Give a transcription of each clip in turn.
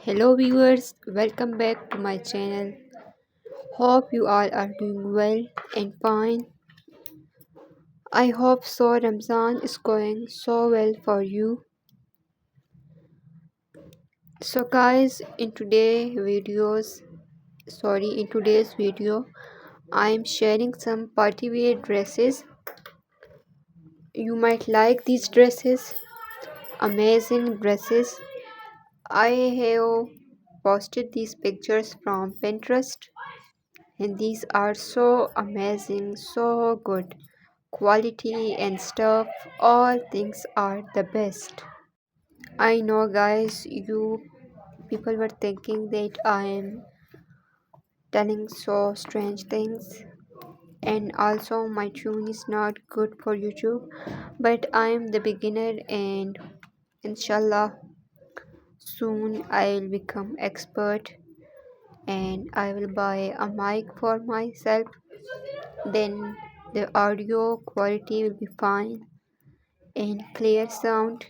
Hello viewers, welcome back to my channel. Hope you all are doing well and fine. I hope so Ramzan is going so well for you. So guys, in today's video, I am sharing some party wear dresses. You might like these dresses, amazing dresses. I have posted these pictures from Pinterest and these are so amazing, so good. Quality and stuff, all things are the best. I know guys, you people were thinking that I am telling so strange things, and also my tune is not good for YouTube, but I am the beginner, and inshallah soon I'll become expert and I will buy a mic for myself. Then the audio quality will be fine and clear sound.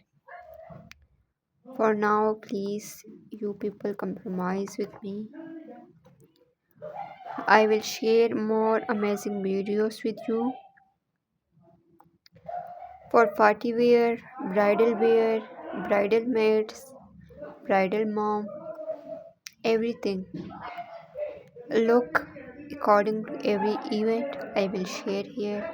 For now, please, you people compromise with me. I will share more amazing videos with you for party wear, bridal maids, bridal mom, everything. Look, according to every event I will share here.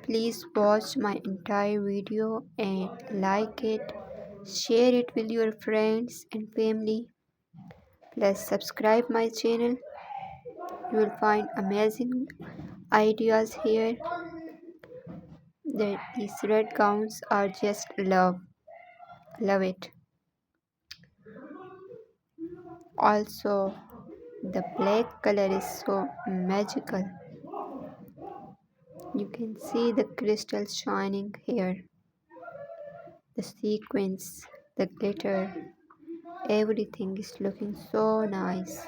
Please watch my entire video and like it. Share it with your friends and family. Plus subscribe my channel. You will find amazing ideas here. These red gowns are just love it. Also, the black color is so magical. You can see the crystals shining here, the sequins, the glitter, everything is looking so nice.